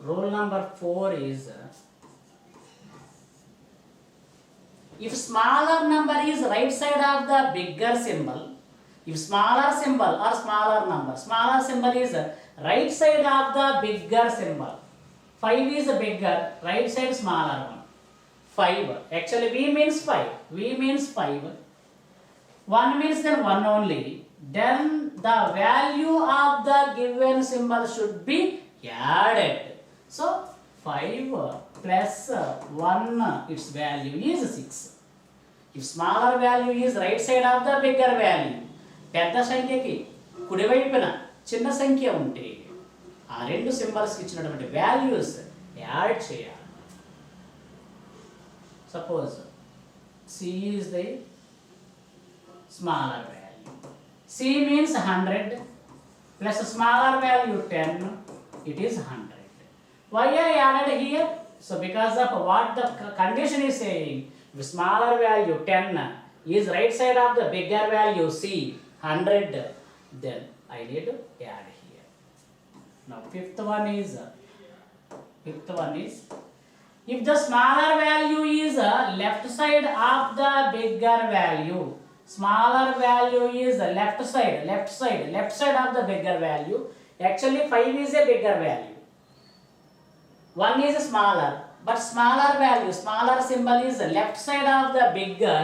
Rule number 4 is if smaller number is right side of the bigger symbol, if smaller symbol or smaller number, smaller symbol is right side of the bigger symbol. 5 is bigger, right side smaller one. 5. Actually V means 5. V means 5. 1 means then 1 only. Then the value of the given symbol should be added. So 5 plus 1, its value is 6. If smaller value is right side of the bigger value, పెద్ద సంఖ్యకి కుడివైపున చిన్న సంఖ్య ఉంటే ఆ రెండు సింబల్స్కి ఇచ్చినటువంటి values add చేయాలి. Suppose C is the smaller value. C means 100 plus smaller value 10, it is 100. Why I added here? So because of what the condition is saying, the smaller value 10 is right side of the bigger value C 100, then I need to add here. Now fifth one is if the smaller value is left side of the bigger value, smaller value is left side of the bigger value. Actually 5 is a bigger value, 1 is smaller, but smaller value, smaller symbol is left side of the bigger,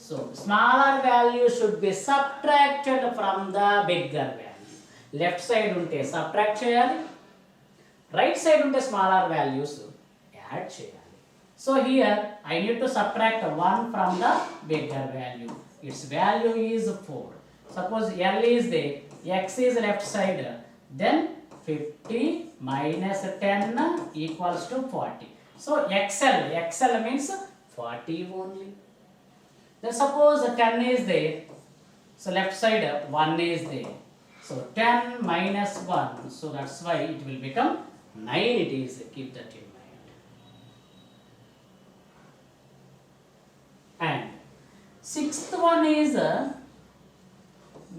so smaller value should be subtracted from the bigger value. Left side unte subtract cheyali, right side unte smaller values add cheyali. So here I need to subtract 1 from the bigger value. Its value is 4. Suppose L is there, X is left side, then 50 minus 10 equals to 40. So XL means 40 only. Then suppose 10 is there, so left side 1 is there. So 10 minus 1, so that's why it will become 9 it is. Keep that in mind. And sixth one is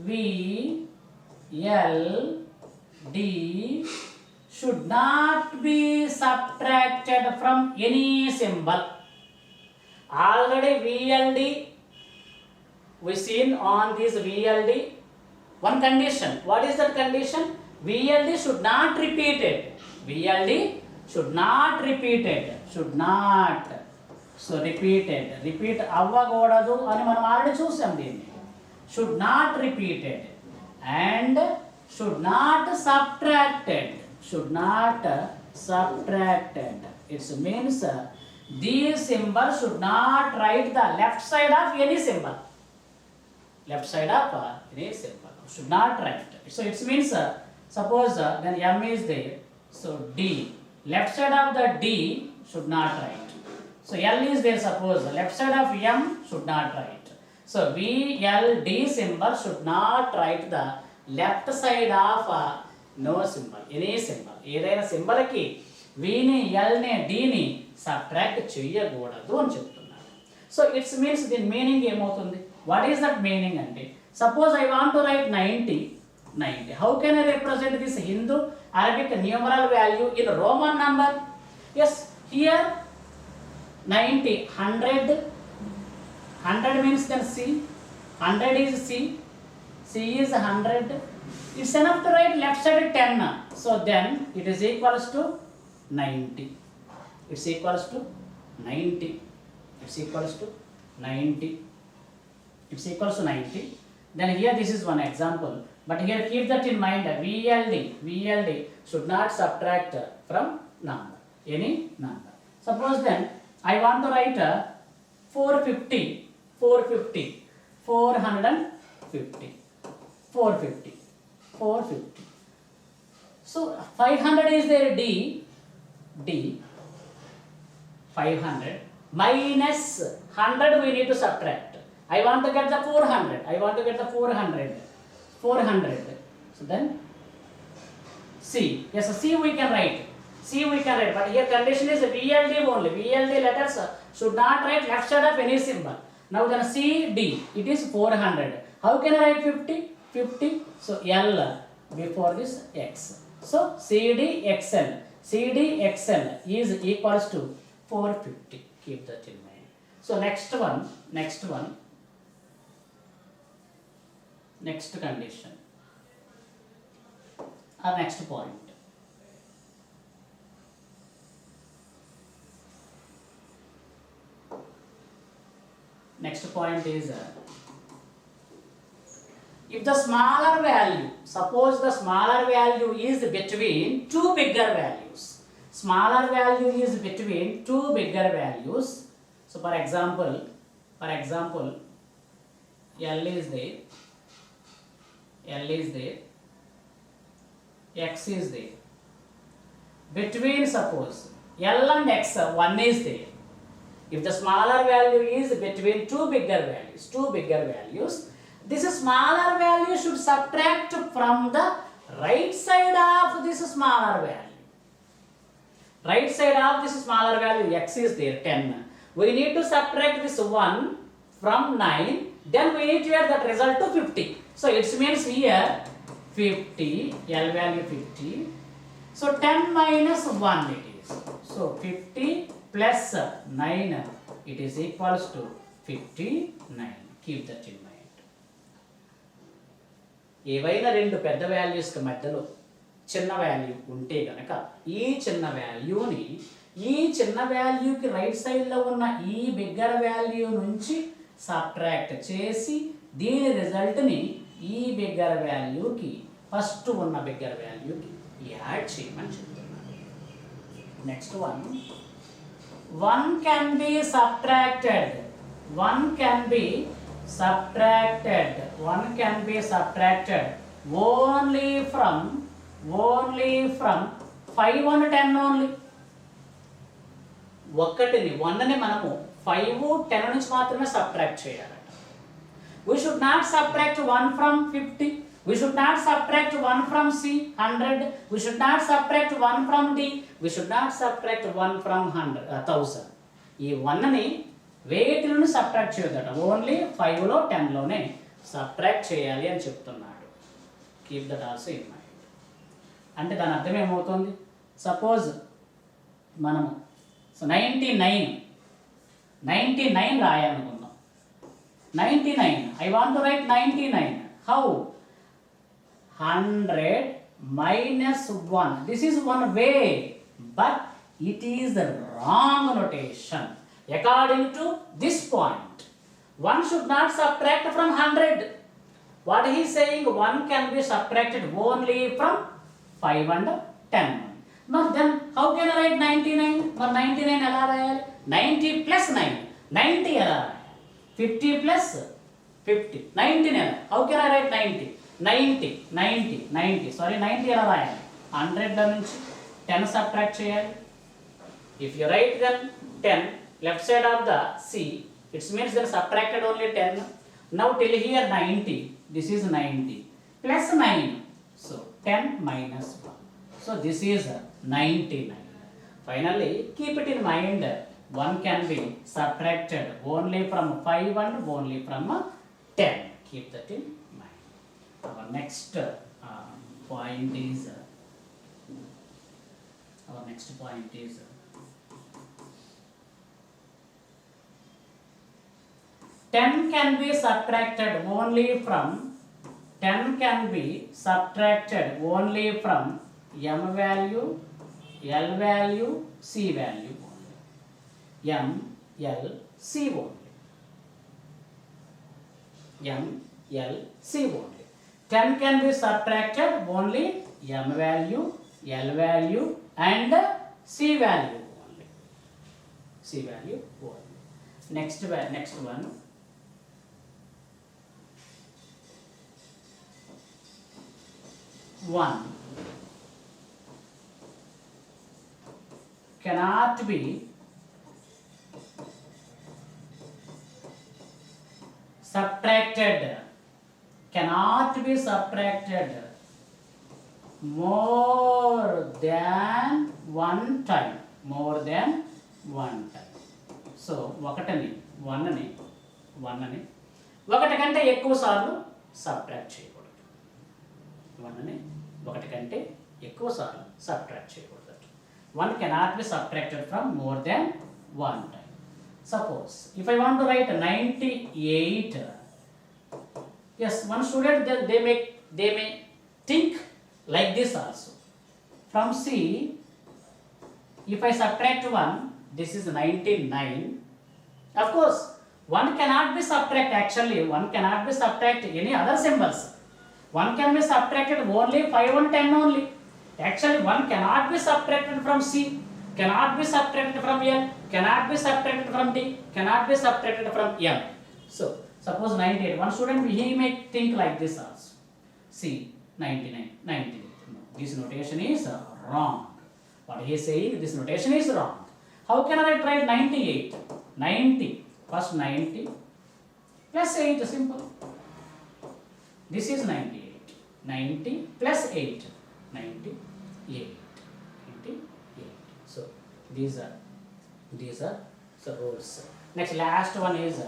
VLD should not be subtracted from any symbol. Already VLD we seen on this VLD. One condition. What is that condition? VLD should not repeat it. VLD should not repeat it. Should not. So repeated. Repeat avvagodadu ani manam already chusam deenni. Should not repeated and should not subtracted. Should not subtracted. It means these symbols should not write the left side of any symbol. Left side of any symbol should not write. So it means suppose then M is there, so D, left side of the D should not write. So L is there, suppose left side of M should not write. So VLD symbol should not write the left side of no symbol, any symbol. ఏదైనా సింబల్కి వీని ఎల్ని డీని subtract చేయకూడదు అని చెప్తున్నారు. So it's means దీని meaning ఏమవుతుంది? What is that meaning అంటే suppose I want to right 90. How can I represent this Hindu Arabic numeral value in Roman number? Yes, here 90, 100 means then C, 100 is C is 100. It's enough to write left side 10. So then it is equals to 90. It's equals to 90. It's equals to 90. It's equals to 90. Then here this is one example. But here keep that in mind. VLD should not subtract from number, any number. Suppose then I want to write 450. So 500 is there, D 500 minus 100 we need to subtract. I want to get the 400. 400. So then C. Yes, C we can write. But here condition is VLD only. VLD letters should not write left side of any symbol. Now then CD, it is 400. How can I write 50? So L before this X. So CD XL. CDXL is equals to 450. Keep that in mind. So next condition or next point. Next point is if the smaller value, suppose the smaller value is between two bigger values. Smaller value is between two bigger values. So for example, L is there, X is there. Between, suppose L and X, 1 is there. If the smaller value is between two bigger values, this smaller value should subtract from the right side of this smaller value. Right side of this smaller value, X is there, 10. We need to subtract this 1 from 9, then we need to add that result to 50. So it means here 50, L value 50. So 10 minus 1 it is. So 50 plus 9, it is equals to 59. Keep that in mind. ఏవైనా రెండు పెద్ద వాల్యూస్కి మధ్యలో చిన్న value ఉంటే కనుక ఈ చిన్న వాల్యూకి right సైడ్లో ఉన్న ఈ బిగ్గర్ వాల్యూ నుంచి సబ్ట్రాక్ట్ చేసి దీని రిజల్ట్ని ఈ బిగ్గర్ వాల్యూకి ఫస్ట్ ఉన్న బిగ్గర్ వాల్యూకి యాడ్ చేయమని చెప్తున్నాను. Next one, 1 can be subtracted. 1 can be subtracted only from 5 and 10 only. ఒకటిని 1ని మనము 5, 10 నుంచి మాత్రమే సబ్ట్రాక్ట్ చేయాలట. We should not subtract 1 from 50. We should not subtract 1 from C, 100. We should not subtract 1 from D. We should not subtract 1 from 1000. ఈ 1ని వేటిలను subtract చేయొద్దట, only 5లో 10లోనే subtract చేయాలి అని చెప్తున్నాడు. Keep that also in mind. అంటే దాని అర్థం ఏమవుతుంది? సపోజ్ మనము 99 రాయాలనుకుందాం. 99, I want to write 99. How? 100 minus 1. This is one way, but it is the wrong notation. According to this point, 1 should not subtract from 100. What he is saying, 1 can be subtracted only from 5 and 10. But then how can I write 99? But 99 ఎలా రాయాలి? 90 plus 9. 90 ఎలా రాయాలి? 50 plus 50. 19 ఎలా? How can I write 90? 90. Sorry, 90 ఎలా రాయాలి? 100 నుంచి 10 subtract చేయాలి. If you write then 10 left side of the C, it means then subtracted only 10. Now till here 90. This is 90 plus 9. So 10 minus 1. So this is 99. Finally, keep it in mind, 1 can be subtracted only from 5 and only from 10. Keep that in mind. Our next point is 10 can be subtracted only from M value, L value, C value only. M, L, C only. M, L, C only. 10 can be subtracted only M value, L value and C value only. Next one. 1 cannot be subtracted more than one time. So ఒకటిని 1ని ఒకటి కంటే ఎక్కువ సార్లు subtract చేయకూడదు. 1ని ఒకటి కంటే ఎక్కువ సార్లు సబ్ట్రాక్ట్ చేయకూడదు. 1 cannot be subtracted from more than one time. Suppose if I want to write 98, yes, one student they may think like this also. From C, if I subtract 1, this is 99. Of course, 1 cannot be subtracted actually, 1 cannot be subtracted any other symbols. 1 can be subtracted only 5 and 10 only. Actually, 1 cannot be subtracted from C, cannot be subtracted from L, cannot be subtracted from D, cannot be subtracted from M. So, suppose 98, one student he may think like this also. See, 99, 98. No, this notation is wrong. What he is saying, this notation is wrong. How can I write 98? 90, first 90 plus 8, simple. This is 98. 90 plus 8, 98. 98. So these are the rules. Next, last one is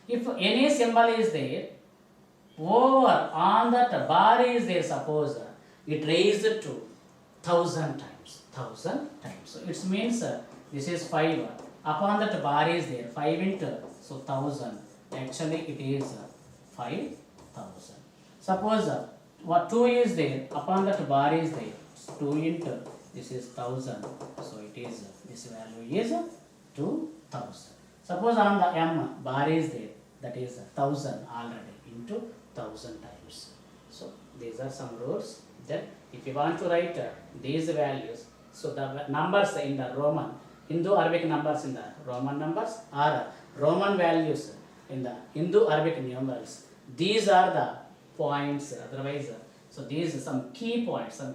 if any symbol is there, over on that bar is there, suppose it raised to 1000 times. 1000 times. So it means this is 5. Upon that bar is there, 5 into, so 1000. Actually it is 5000. Suppose what 2 is there, upon that bar is there, 2 into, this is 1000. So it is, this value is 2000. Suppose on the M bar is there, that is 1000 already into 1000 times. So these are some rules. Then if you want to write these values, so the numbers in the Roman, Hindu-Arabic numbers in the Roman numbers or Roman values in the Hindu-Arabic numerals, these are the points. Otherwise, so these are some key points are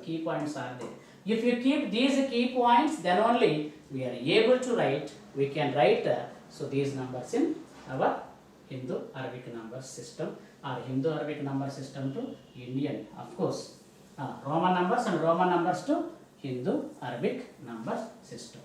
there. If you keep these key points, then only we are able to write, we can write so these numbers in our Hindu-Arabic number system or Hindu-Arabic number system to Indian, of course. Roman numbers and Roman numbers to Hindu-Arabic number system.